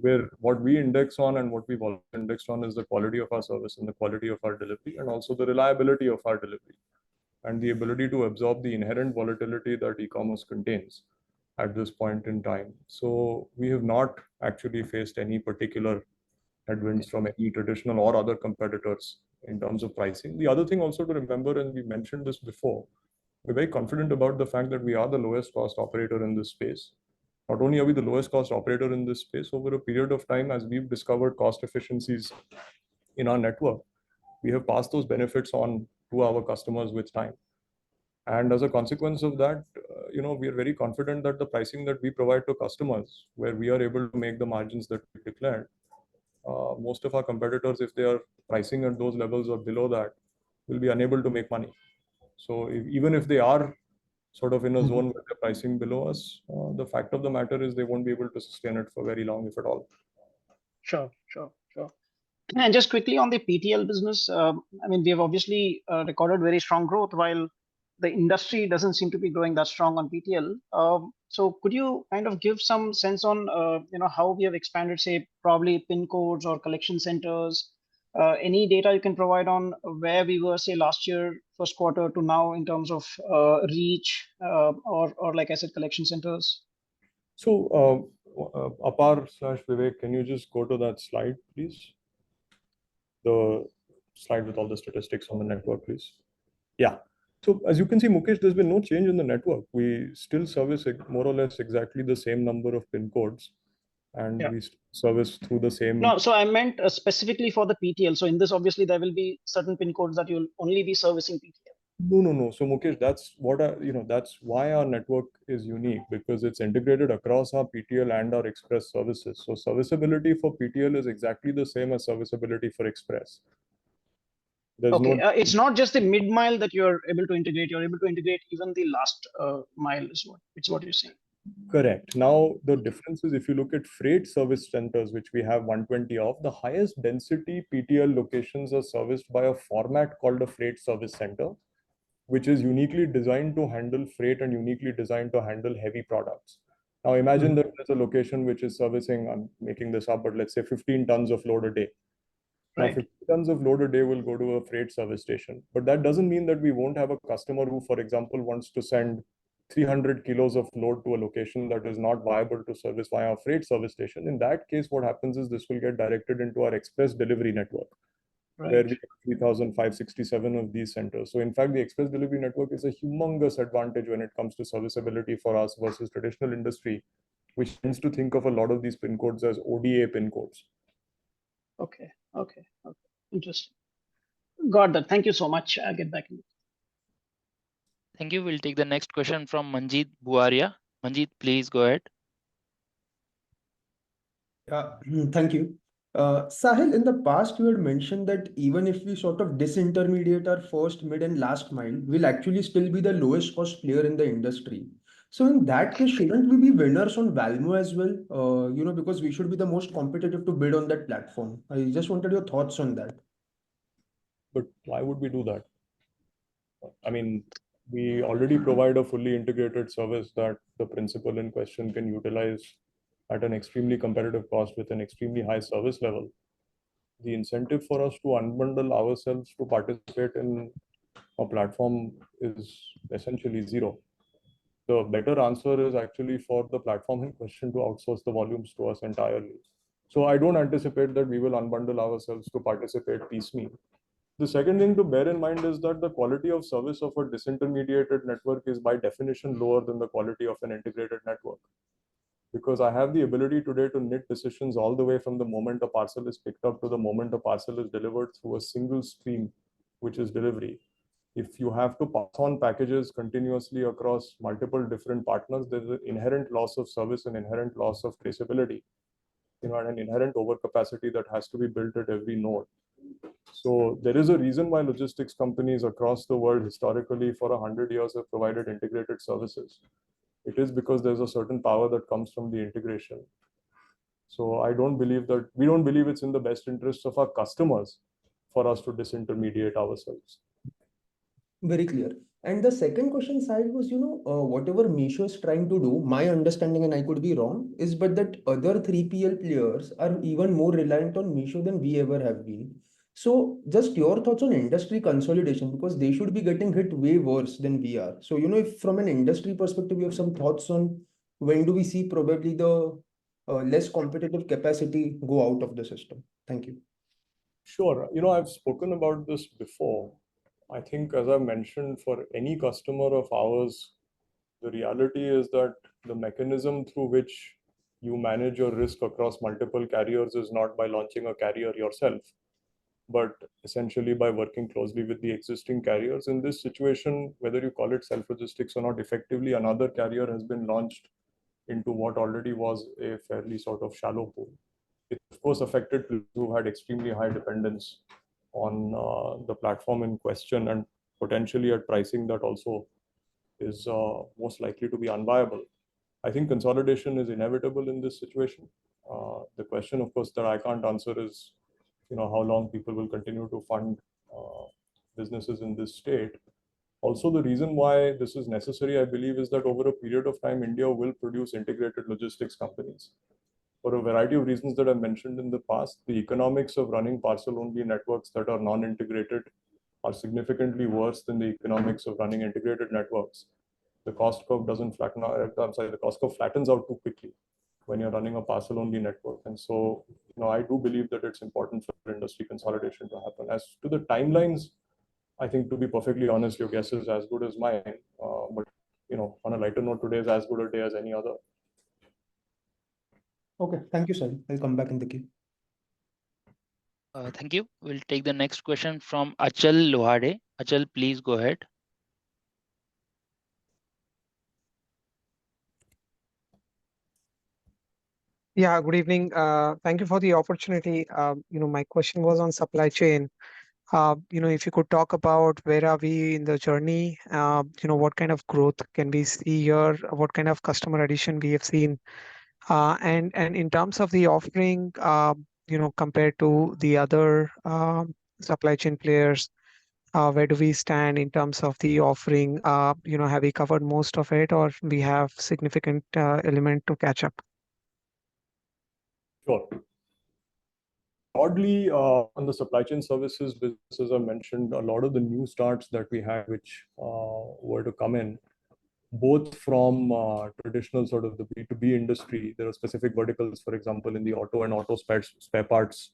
Where what we index on and what we've always indexed on is the quality of our service and the quality of our delivery and also the reliability of our delivery and the ability to absorb the inherent volatility that e-commerce contains at this point in time. So we have not actually faced any particular headwinds from any traditional or other competitors in terms of pricing. The other thing also to remember, and we mentioned this before, we're very confident about the fact that we are the lowest cost operator in this space. Not only are we the lowest cost operator in this space, over a period of time, as we've discovered cost efficiencies in our network, we have passed those benefits on to our customers with time. And as a consequence of that, we are very confident that the pricing that we provide to customers, where we are able to make the margins that we declared, most of our competitors, if they are pricing at those levels or below that, will be unable to make money. So even if they are sort of in a zone where they're pricing below us, the fact of the matter is they won't be able to sustain it for very long, if at all. Sure. And just quickly on the PTL business, I mean, we have obviously recorded very strong growth while the industry doesn't seem to be growing that strong on PTL. So could you kind of give some sense on, how we have expanded, say, probably pin codes or collection centers? Any data you can provide on where we were, say, last year, first quarter to now in terms of reach or like I said, collection centers? So Apar/Vivek, can you just go to that slide, please? The slide with all the statistics on the network, please. Yeah. So as you can see, Mukesh, there's been no change in the network. We still service more or less exactly the same number of pin codes, and Yeah. we service through the same. No, so I meant specifically for the PTL. So in this, obviously, there will be certain pin codes that you'll only be servicing PTL. No. So Mukesh, that's what that's why our network is unique, because it's integrated across our PTL and our express services. So serviceability for PTL is exactly the same as serviceability for express. There's Okay, no. it's not just the mid mile that you're able to integrate. You're able to integrate even the last mile is what you're saying. Correct. Now, the difference is if you look at freight service centers, which we have 120 of, the highest density PTL locations are serviced by a format called a freight service center, which is uniquely designed to handle freight and uniquely designed to handle heavy products. Now, imagine that there's a location which is servicing, I'm making this up, but let's say 15 tons of load a day. Now, Right. 50 tons of load a day will go to a freight service station. But that doesn't mean that we won't have a customer who, for example, wants to send 300 kilos of load to a location that is not viable to service via a freight service station. In that case, what happens is this will get directed into our express delivery network, where Right. we have 3,567 of these centers. So in fact, the express delivery network is a humongous advantage when it comes to serviceability for us versus traditional industry, which tends to think of a lot of these pin codes as ODA pin codes. Okay. Interesting. Got that. Thank you so much. I'll get back in. Thank you. We'll take the next question from Manjeet Buaria. Manjeet, please go ahead. Yeah, thank you. Sahil, in the past, you had mentioned that even if we sort of disintermediate our first, mid, and last mile, we'll actually still be the lowest cost player in the industry. So in that case, shouldn't we be winners on Valmo as well? Because we should be the most competitive to bid on that platform. I just wanted your thoughts on that. But why would we do that? I mean, we already provide a fully integrated service that the principal in question can utilize at an extremely competitive cost with an extremely high service level. The incentive for us to unbundle ourselves to participate in a platform is essentially zero. The better answer is actually for the platform in question to outsource the volumes to us entirely. So I don't anticipate that we will unbundle ourselves to participate piecemeal. The second thing to bear in mind is that the quality of service of a disintermediated network is by definition lower than the quality of an integrated network. Because I have the ability today to knit decisions all the way from the moment a parcel is picked up to the moment a parcel is delivered through a single stream, which is delivery. If you have to pass on packages continuously across multiple different partners, there's an inherent loss of service and inherent loss of traceability, and an inherent overcapacity that has to be built at every node. So there is a reason why logistics companies across the world historically for 100 years have provided integrated services. It is because there's a certain power that comes from the integration. So we don't believe it's in the best interests of our customers for us to disintermediate ourselves. Very clear. And the second question, Sahil, was, whatever Meesho is trying to do, my understanding, and I could be wrong, is but that other 3PL players are even more reliant on Meesho than we ever have been. So just your thoughts on industry consolidation, because they should be getting hit way worse than we are. So, if from an industry perspective, you have some thoughts on when do we see probably the less competitive capacity go out of the system? Thank you. Sure. I've spoken about this before. I think, as I mentioned, for any customer of ours, the reality is that the mechanism through which you manage your risk across multiple carriers is not by launching a carrier yourself, but essentially by working closely with the existing carriers. In this situation, whether you call it self-logistics or not, effectively another carrier has been launched into what already was a fairly sort of shallow pool. It, of course, affected people who had extremely high dependence on the platform in question, and potentially at pricing that also is most likely to be unviable. I think consolidation is inevitable in this situation. The question, of course, that I can't answer is, how long people will continue to fund businesses in this state. Also, the reason why this is necessary, I believe, is that over a period of time, India will produce integrated logistics companies. For a variety of reasons that I mentioned in the past, the economics of running parcel-only networks that are non-integrated are significantly worse than the economics of running integrated networks. The cost curve doesn't flatten out. The cost curve flattens out too quickly when you're running a parcel-only network. And so, I do believe that it's important for industry consolidation to happen. As to the timelines, I think, to be perfectly honest, your guess is as good as mine. But on a lighter note, today is as good a day as any other. Okay, thank you, sir. I'll come back in the queue. Thank you. We'll take the next question from Achal Lohade. Achal, please go ahead. Yeah, good evening. Thank you for the opportunity. My question was on supply chain. If you could talk about where are we in the journey, what kind of growth can we see here, what kind of customer addition we have seen, and in terms of the offering, compared to the other supply chain players, where do we stand in terms of the offering? Have we covered most of it, or we have significant element to catch up? Sure. Broadly, on the supply chain services business, as I mentioned, a lot of the new starts that we had, which were to come in, both from traditional sort of the B2B industry. There are specific verticals, for example, in the auto and auto spare parts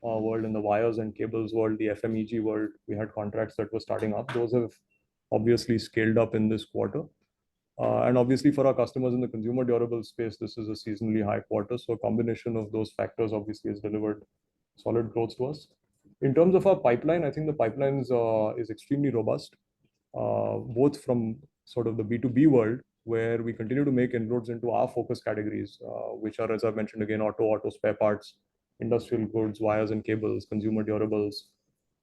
world, in the wires and cables world, the FMEG world. We had contracts that were starting up. Those have obviously scaled up in this quarter. And obviously, for our customers in the consumer durable space, this is a seasonally high quarter. So a combination of those factors obviously has delivered solid growth to us. In terms of our pipeline, I think the pipeline is extremely robust, both from sort of the B2B world, where we continue to make inroads into our focus categories, which are, as I mentioned again, auto spare parts, industrial goods, wires and cables, consumer durables,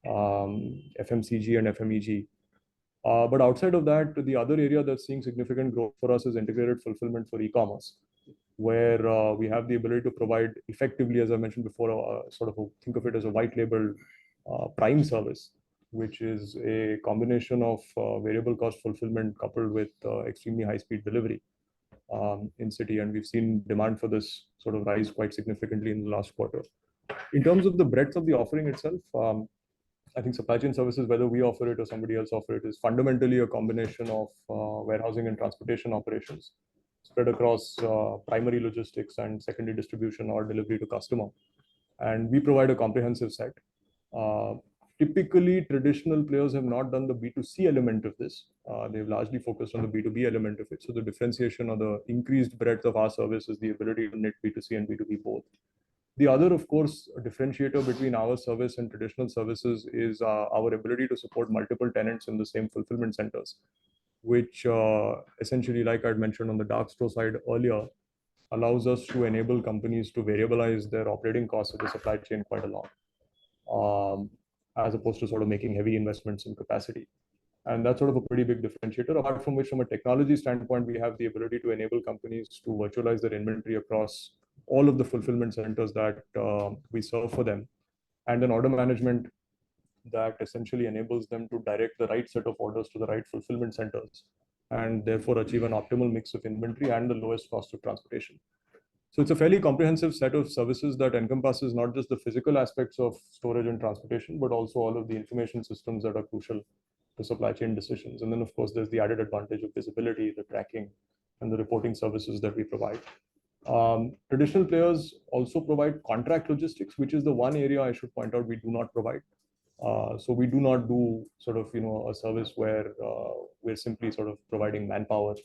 FMCG and FMEG. But outside of that, the other area that's seeing significant growth for us is integrated fulfillment for e-commerce, where we have the ability to provide effectively, as I mentioned before, sort of think of it as a white label prime service, which is a combination of variable cost fulfillment coupled with extremely high speed delivery in city. And we've seen demand for this sort of rise quite significantly in the last quarter. In terms of the breadth of the offering itself, I think supply chain services, whether we offer it or somebody else offer it, is fundamentally a combination of warehousing and transportation operations spread across primary logistics and secondary distribution or delivery to customer. And we provide a comprehensive set. Typically, traditional players have not done the B2C element of this. They've largely focused on the B2B element of it. So the differentiation or the increased breadth of our service is the ability to knit B2C and B2B both. The other, of course, differentiator between our service and traditional services is our ability to support multiple tenants in the same fulfillment centers, which essentially, like I'd mentioned on the dark store side earlier, allows us to enable companies to variabilize their operating costs of the supply chain quite a lot, as opposed to sort of making heavy investments in capacity. And that's sort of a pretty big differentiator, apart from which, from a technology standpoint, we have the ability to enable companies to virtualize their inventory across all of the fulfillment centers that we serve for them, and an order management that essentially enables them to direct the right set of orders to the right fulfillment centers, and therefore achieve an optimal mix of inventory and the lowest cost of transportation. So it's a fairly comprehensive set of services that encompasses not just the physical aspects of storage and transportation, but also all of the information systems that are crucial to supply chain decisions. And then, of course, there's the added advantage of visibility, the tracking, and the reporting services that we provide. Traditional players also provide contract logistics, which is the one area I should point out we do not provide. So we do not do sort of a service where we're simply sort of providing manpower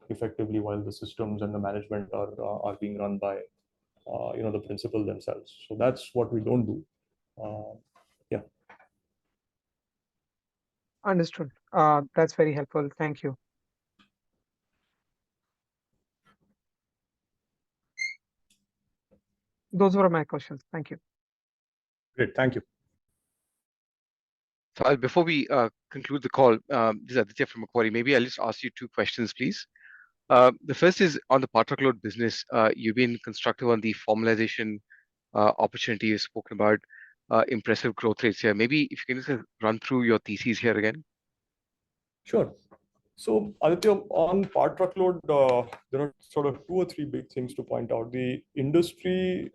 effectively while the systems and the management are being run by the principal themselves. So that's what we don't do. Yeah. Understood. That's very helpful. Thank you. Those were my questions. Thank you. Great. Thank you. So before we conclude the call, this is Aditya from Macquarie. Maybe I'll just ask you two questions, please. The first is on the part truckload business. You've been constructive on the formalization opportunity you've spoken about, impressive growth rates here. Maybe if you can just run through your theses here again. Sure. So Aditya, on part truckload, there are sort of two or three big things to point out. The industry,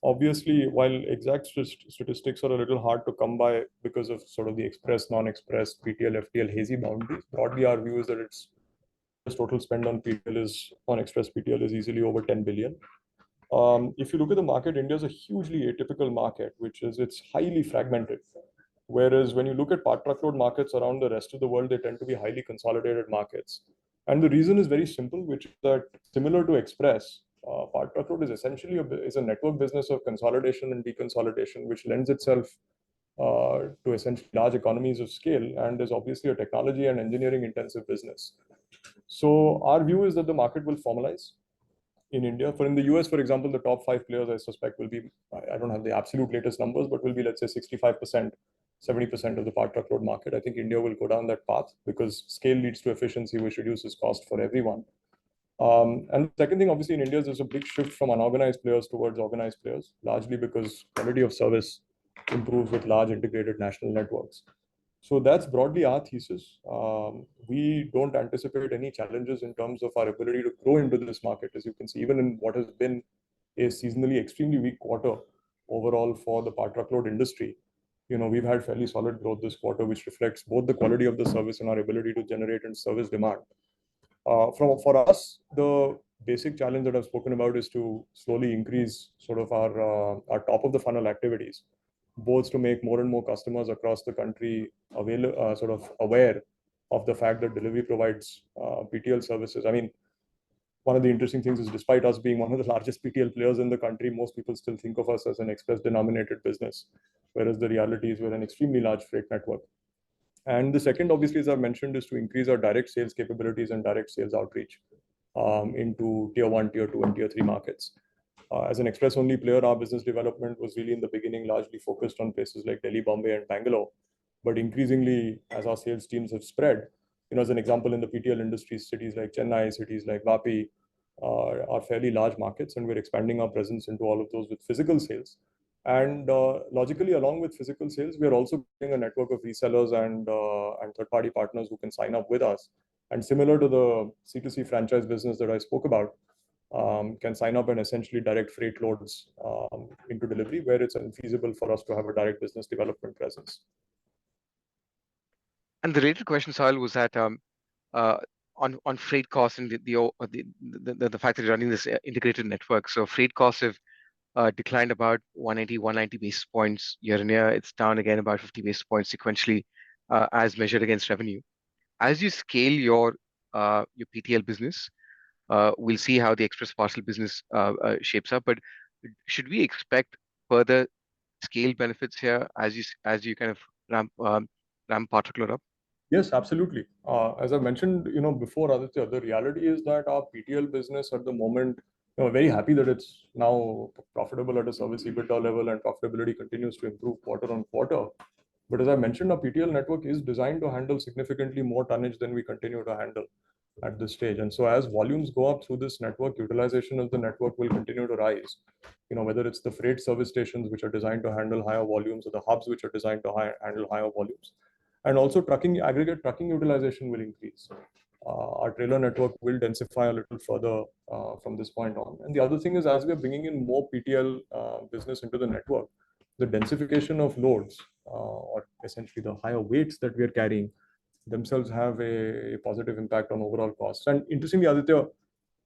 obviously, while exact statistics are a little hard to come by because of sort of the express, non-express, PTL, FTL, hazy boundaries, broadly our view is that its total spend on express PTL is easily over 10 billion. If you look at the market, India is a hugely atypical market, which is it's highly fragmented. Whereas when you look at part truckload markets around the rest of the world, they tend to be highly consolidated markets. And the reason is very simple, which is that similar to Express, part truckload is essentially a network business of consolidation and deconsolidation, which lends itself to essentially large economies of scale and is obviously a technology and engineering intensive business. So our view is that the market will formalize in India. In the US, for example, the top 5 players, I suspect, will be, I don't have the absolute latest numbers, but will be, let's say, 65%, 70% of the part truckload market. I think India will go down that path because scale leads to efficiency, which reduces cost for everyone. And the second thing, obviously, in India, there's a big shift from unorganized players towards organized players, largely because quality of service improves with large integrated national networks. So that's broadly our thesis. We don't anticipate any challenges in terms of our ability to grow into this market. As you can see, even in what has been a seasonally extremely weak quarter overall for the part truckload industry, we've had fairly solid growth this quarter, which reflects both the quality of the service and our ability to generate and service demand. For us, the basic challenge that I've spoken about is to slowly increase sort of our top of the funnel activities, both to make more and more customers across the country sort of aware of the fact that Delhivery provides PTL services. I mean, one of the interesting things is, despite us being one of the largest PTL players in the country, most people still think of us as an express denominated business, whereas the reality is we're an extremely large freight network. And the second, obviously, as I mentioned, is to increase our direct sales capabilities and direct sales outreach into tier 1, tier 2, and tier 3 markets. As an express-only player, our business development was really in the beginning largely focused on places like Delhi, Bombay, and Bangalore. But increasingly, as our sales teams have spread, as an example, in the PTL industry, cities like Chennai, cities like Vapi are fairly large markets, and we're expanding our presence into all of those with physical sales. And logically, along with physical sales, we are also building a network of resellers and third-party partners who can sign up with us. And similar to the C2C franchise business that I spoke about, can sign up and essentially direct freight loads into Delhivery, where it's unfeasible for us to have a direct business development presence. And the related question, Sahil, was that on freight costs and the fact that you're running this integrated network. So freight costs have declined about 190 basis points year on year. It's down again about 50 basis points sequentially as measured against revenue. As you scale your PTL business, we'll see how the express parcel business shapes up. But should we expect further scale benefits here as you kind of ramp part truckload up? Yes, absolutely. As I mentioned, before, Aditya, the reality is that our PTL business at the moment, very happy that it's now profitable at a service EBITDA level, and profitability continues to improve quarter on quarter. But as I mentioned, our PTL network is designed to handle significantly more tonnage than we continue to handle at this stage. And so as volumes go up through this network, utilization of the network will continue to rise. Whether it's the freight service stations, which are designed to handle higher volumes, or the hubs, which are designed to handle higher volumes. And also aggregate trucking utilization will increase. Our trailer network will densify a little further from this point on. And the other thing is, as we're bringing in more PTL business into the network, the densification of loads, or essentially the higher weights that we are carrying, themselves have a positive impact on overall costs. And interestingly, Aditya,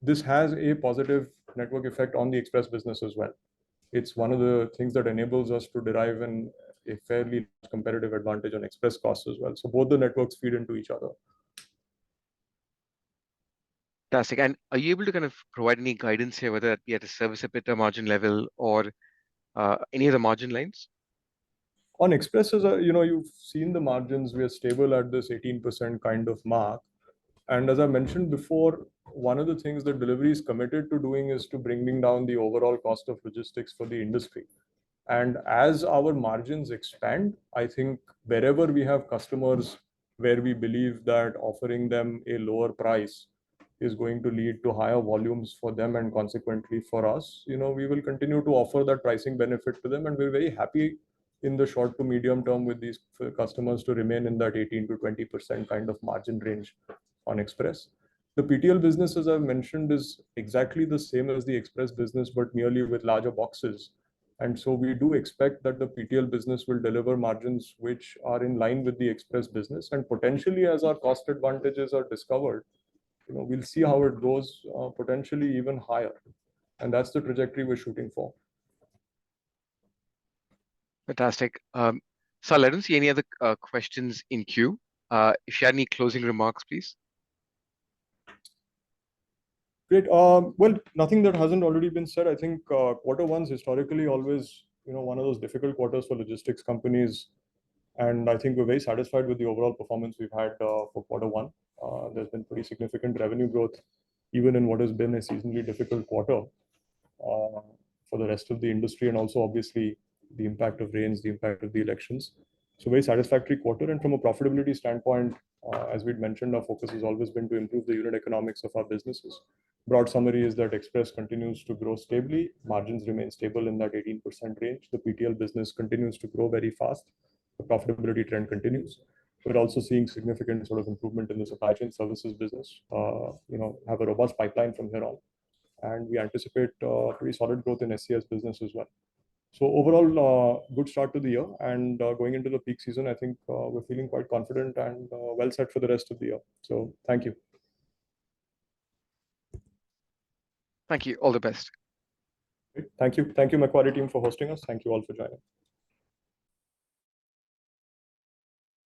this has a positive network effect on the express business as well. It's one of the things that enables us to derive a fairly competitive advantage on express costs as well. So both the networks feed into each other. Fantastic. And are you able to kind of provide any guidance here, whether it be at a service EBITDA margin level or any of the margin lines? On expresses, you've seen the margins. We are stable at this 18% kind of mark. And as I mentioned before, one of the things that Delhivery is committed to doing is to bringing down the overall cost of logistics for the industry. And as our margins expand, I think wherever we have customers where we believe that offering them a lower price is going to lead to higher volumes for them and consequently for us, we will continue to offer that pricing benefit to them. And we're very happy in the short to medium term with these customers to remain in that 18 to 20% kind of margin range on express. The PTL business, as I've mentioned, is exactly the same as the express business, but merely with larger boxes. And so we do expect that the PTL business will deliver margins which are in line with the express business. And potentially, as our cost advantages are discovered, we'll see how it goes, potentially even higher. And that's the trajectory we're shooting for. Fantastic. Sal, I don't see any other questions in queue. If you had any closing remarks, please. Great. Well, nothing that hasn't already been said. I think quarter one's historically always, one of those difficult quarters for logistics companies. And I think we're very satisfied with the overall performance we've had for quarter one. There's been pretty significant revenue growth, even in what has been a seasonally difficult quarter for the rest of the industry, and also obviously the impact of rains, the impact of the elections. So very satisfactory quarter. And from a profitability standpoint, as we'd mentioned, our focus has always been to improve the unit economics of our businesses. Broad summary is that Express continues to grow stably. Margins remain stable in that 18% range. The PTL business continues to grow very fast. The profitability trend continues. We're also seeing significant sort of improvement in the supply chain services business. Have a robust pipeline from here on, and we anticipate pretty solid growth in SCS business as well. So overall, good start to the year, and going into the peak season, I think we're feeling quite confident and well set for the rest of the year. So thank you. Thank you. All the best. Thank you, Macquarie team, for hosting us. Thank you all for joining.